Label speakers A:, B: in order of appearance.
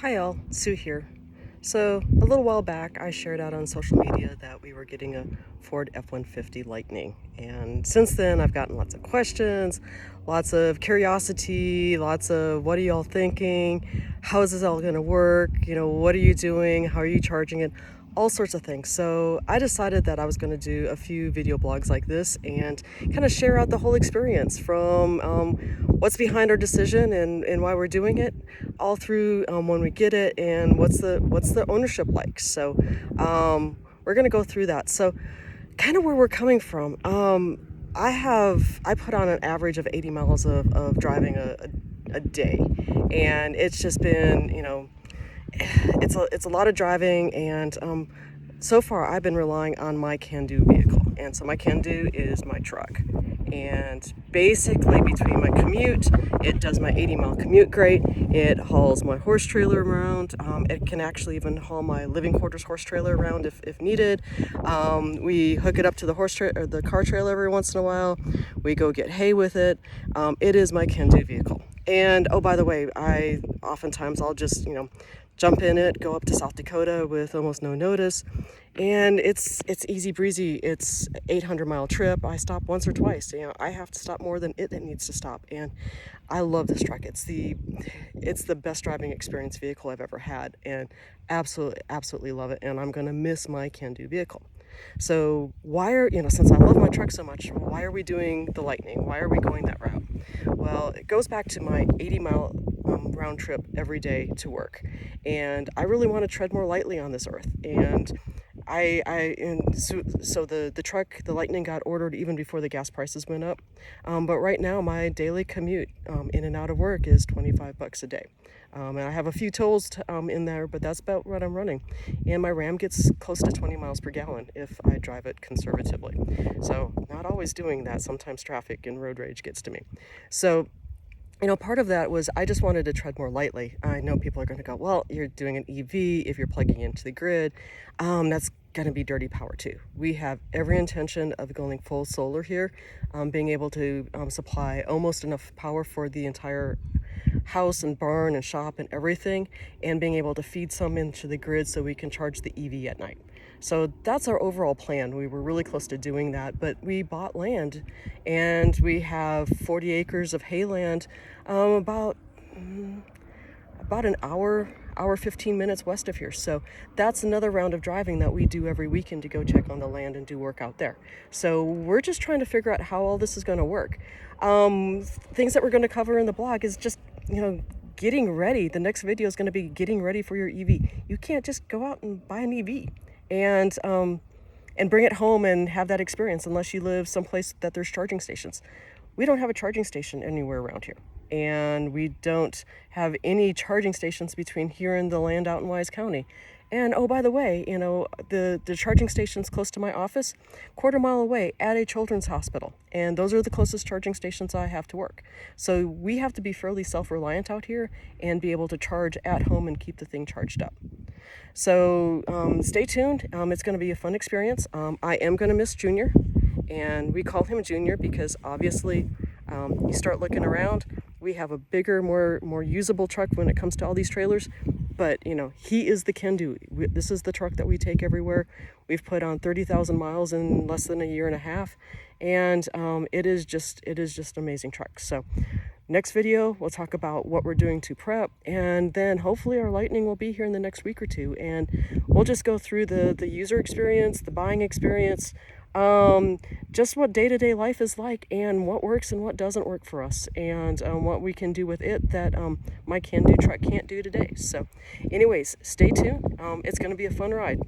A: Hi all, Sue here. So a little while back I shared out on social media that we were getting a Ford F-150 Lightning, and since then I've gotten lots of questions, lots of curiosity, lots of what are y'all thinking, how is this all going to work, what are you doing, how are you charging it, all sorts of things. So I decided that I was going to do a few video blogs like this and kind of share out the whole experience from what's behind our decision and why we're doing it, all through when we get it, and what's the ownership like. So we're going to go through that. So kind of where we're coming from. I put on an average of 80 miles of driving a day, and it's just been, it's a lot of driving, and so far I've been relying on my can-do vehicle. And so my can-do is my truck, and basically between my commute, it does my 80-mile commute great, it hauls my horse trailer around, it can actually even haul my living quarters horse trailer around if needed. We hook it up to the car trailer every once in a while, we go get hay with it. It is my can-do vehicle. And oh, by the way, I'll just jump in it, go up to South Dakota with almost no notice, and it's easy breezy. It's 800-mile trip. I stop once or twice. I have to stop more than it needs to stop, and I love this truck. It's the best driving experience vehicle I've ever had, and absolutely love it. And I'm gonna miss my can-do vehicle. So since I love my truck so much, why are we doing the Lightning? Why are we going that route? Well, it goes back to my 80-mile round trip every day to work, and I really want to tread more lightly on this earth. And so the truck, the Lightning, got ordered even before the gas prices went up. But right now my daily commute in and out of work is $25 a day. And I have a few tolls in there, but that's about what I'm running. And my Ram gets close to 20 miles per gallon if I drive it conservatively. So not always doing that. Sometimes traffic and road rage gets to me. So part of that was I just wanted to tread more lightly. I know people are going to go, well, you're doing an EV, if you're plugging into the grid, that's going to be dirty power too. We have every intention of going full solar here, being able to supply almost enough power for the entire house and barn and shop and everything, and being able to feed some into the grid so we can charge the EV at night. So that's our overall plan. We were really close to doing that, but we bought land, and we have 40 acres of hayland about an hour 15 minutes west of here. So that's another round of driving that we do every weekend to go check on the land and do work out there. So we're just trying to figure out how all this is going to work. Things that we're going to cover in the blog is just getting ready. The next video is going to be getting ready for your EV. You can't just go out and buy an EV and bring it home and have that experience unless you live someplace that there's charging stations. We don't have a charging station anywhere around here, and we don't have any charging stations between here and the land out in Wise County. And oh, by the way, the charging stations close to my office, quarter mile away at a children's hospital, and those are the closest charging stations I have to work. So we have to be fairly self-reliant out here and be able to charge at home and keep the thing charged up. So stay tuned. It's going to be a fun experience. I am going to miss Junior, and we call him Junior because obviously you start looking around, we have a bigger, more usable truck when it comes to all these trailers, but he is the can-do. This is the truck that we take everywhere. We've put on 30,000 miles in less than a year and a half, and it is just an amazing truck. So next video, we'll talk about what we're doing to prep, and then hopefully our Lightning will be here in the next week or two, and we'll just go through the user experience, the buying experience, just what day-to-day life is like, and what works and what doesn't work for us, and what we can do with it that my can-do truck can't do today. So anyways, stay tuned. It's going to be a fun ride.